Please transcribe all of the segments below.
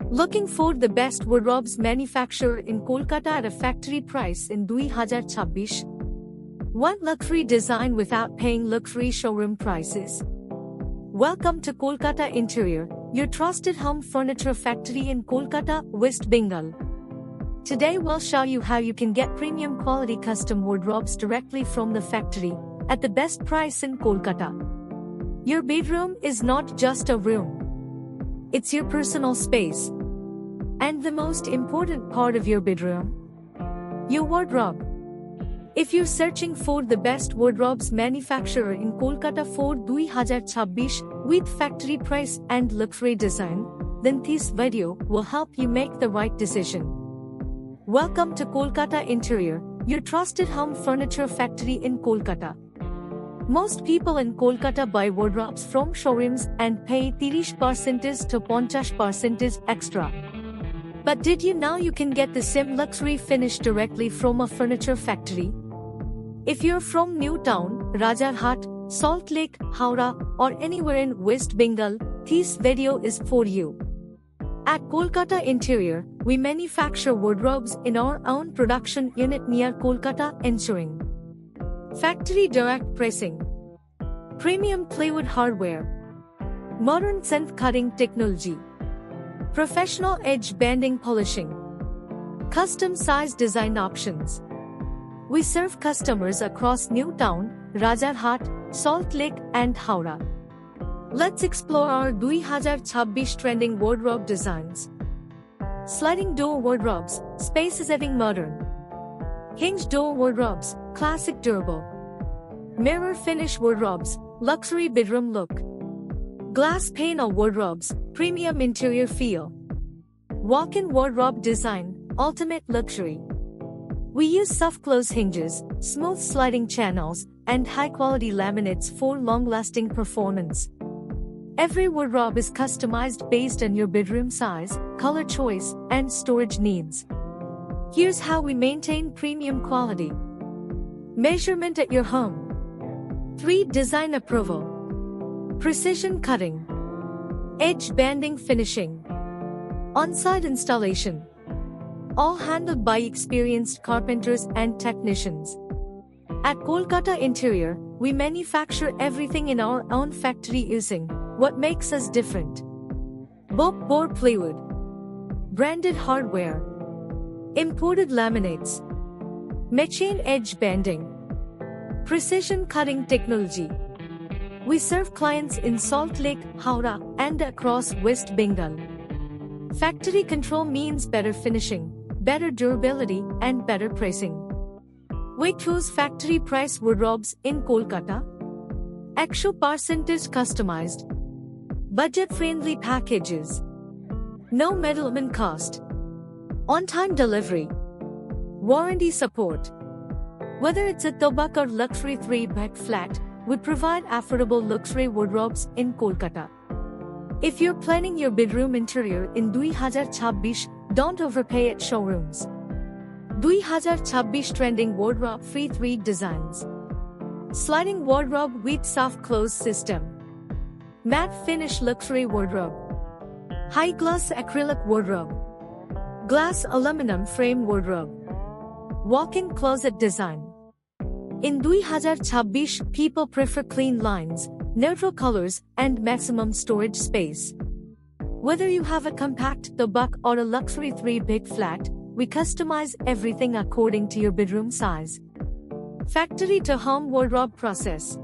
Looking for the best wardrobes manufacturer in Kolkata at a factory price in 2026? Want luxury design without paying luxury showroom prices? Welcome to Kolkata Interior, your trusted home furniture factory in Kolkata, West Bengal. Today we'll show you how you can get premium quality custom wardrobes directly from the factory, at the best price in Kolkata. Your bedroom is not just a room. It's your personal space. And the most important part of your bedroom? Your wardrobe. If you're searching for the best wardrobes manufacturer in Kolkata for 2026 with factory price and luxury design, then this video will help you make the right decision. Welcome to Kolkata Interior, your trusted home furniture factory in Kolkata. Most people in Kolkata buy wardrobes from showrooms and pay 30% to 50% extra. But did you know you can get the same luxury finish directly from a furniture factory? If you're from New Town, Rajarhat, Salt Lake, Howrah, or anywhere in West Bengal, this video is for you. At Kolkata Interior, we manufacture wardrobes in our own production unit near Kolkata, ensuring factory direct pressing, premium plywood hardware, modern synth cutting technology, professional edge banding polishing, custom size design options. We serve customers across New Town, Rajarhat, Salt Lake, and Howrah. Let's explore our 2026 trending wardrobe designs. Sliding door wardrobes, space-saving modern. Hinged door wardrobes, classic durable. Mirror finish wardrobes, luxury bedroom look. Glass panel wardrobes, premium interior feel. Walk-in wardrobe design, ultimate luxury. We use soft-close hinges, smooth sliding channels, and high-quality laminates for long-lasting performance. Every wardrobe is customized based on your bedroom size, color choice, and storage needs. Here's how we maintain premium quality. Measurement at your home. 3. Design approval. Precision cutting. Edge banding finishing. On-site installation. All handled by experienced carpenters and technicians. At Kolkata Interior, we manufacture everything in our own factory using what makes us different. Bore plywood. Branded hardware. Imported laminates. Machine edge banding. Precision cutting technology. We serve clients in Salt Lake, Howrah, and across West Bengal. Factory control means better finishing, better durability, and better pricing. We choose factory price wardrobes in Kolkata. 100% customized. Budget-friendly packages. No middleman cost. On-time delivery. Warranty support. Whether it's a tobacco or luxury 3-bed flat, we provide affordable luxury wardrobes in Kolkata. If you're planning your bedroom interior in 2026, don't overpay at showrooms. 2026 trending wardrobe free 3 designs. Sliding wardrobe with soft close system. Matte finish luxury wardrobe. High gloss acrylic wardrobe. Glass aluminum frame wardrobe. Walk-in closet design. In 2026, people prefer clean lines, neutral colors, and maximum storage space. Whether you have a compact tobacco or a luxury 3-bed flat, we customize everything according to your bedroom size. Factory to home wardrobe process.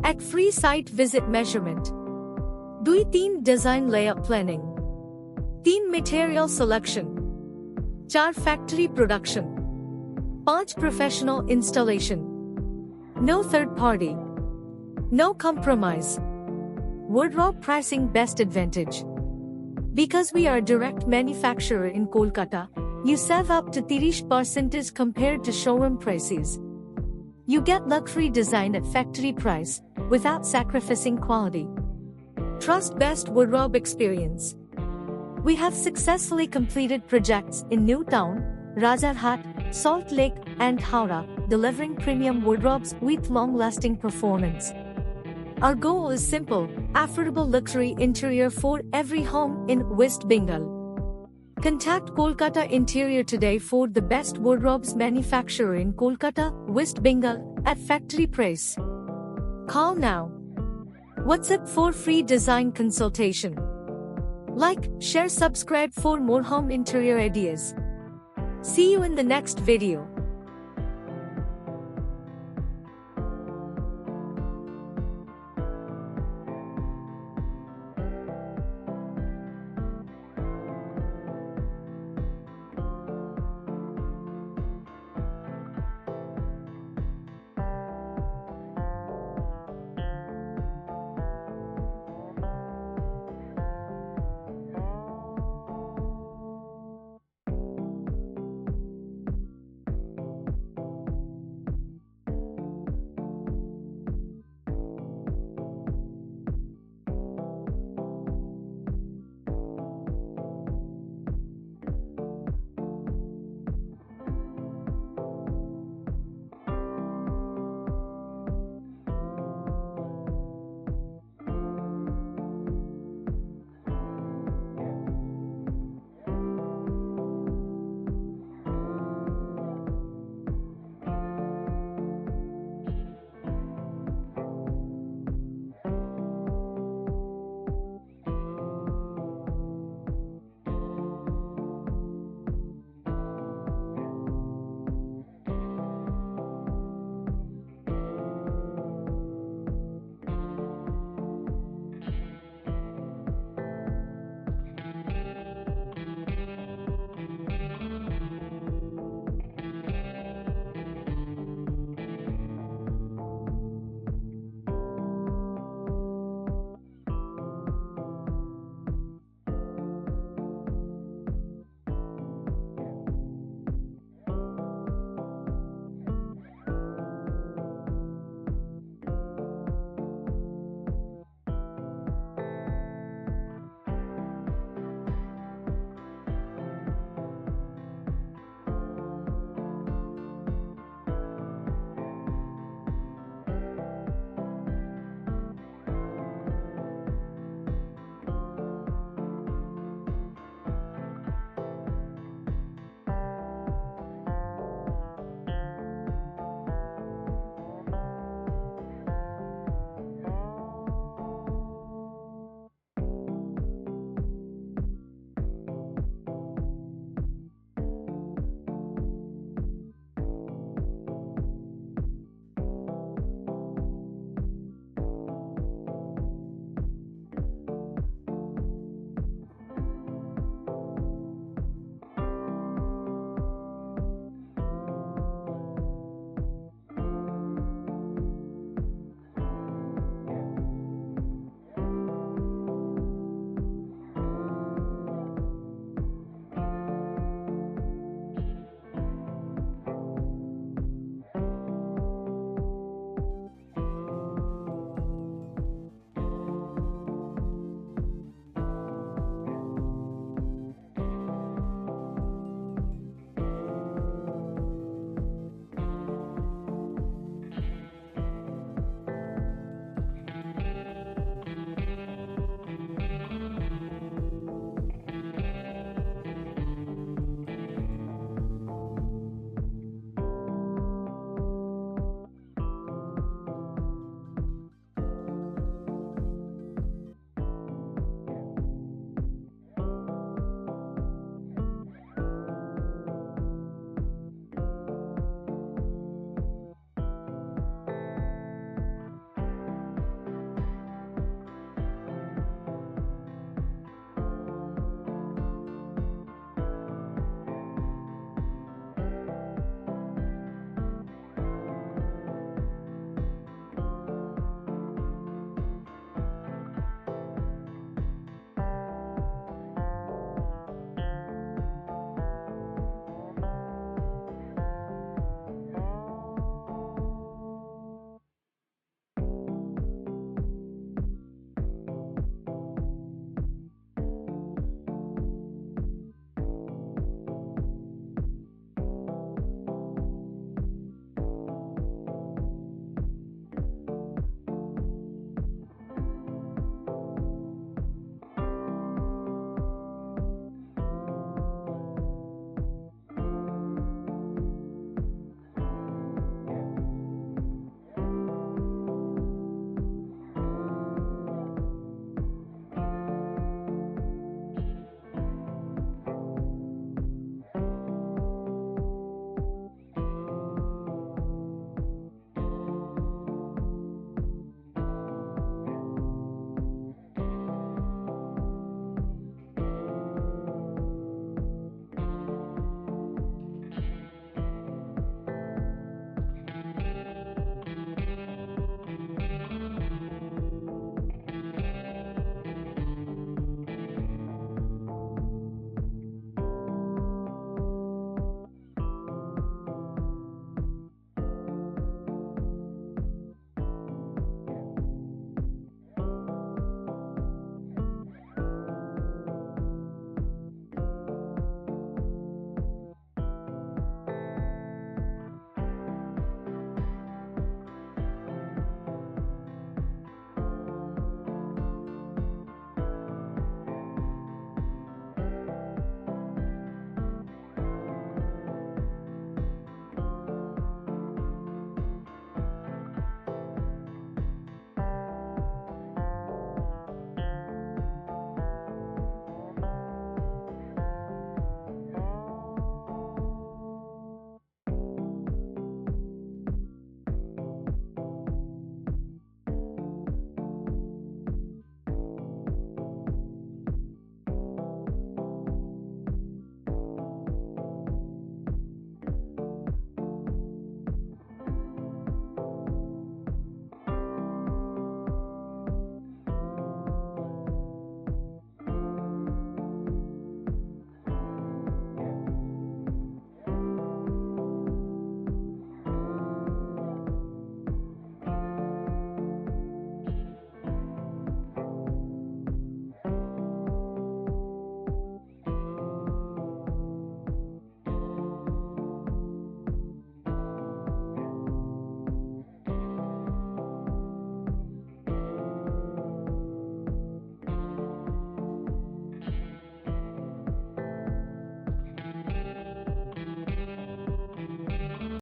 At free site visit measurement. 3 design layout planning. 3 material selection. 4 factory production. 5 professional installation. No third party. No compromise. Wardrobe pricing best advantage. Because we are a direct manufacturer in Kolkata, you save up to 30% compared to showroom prices. You get luxury design at factory price, without sacrificing quality. Trust best wardrobe experience. We have successfully completed projects in New Town, Rajarhat, Salt Lake, and Howrah, delivering premium wardrobes with long-lasting performance. Our goal is simple: affordable luxury interior for every home in West Bengal. Contact Kolkata Interior today for the best wardrobes manufacturer in Kolkata, West Bengal, at factory price. Call now. WhatsApp for free design consultation. Like, share, subscribe for more home interior ideas. See you in the next video.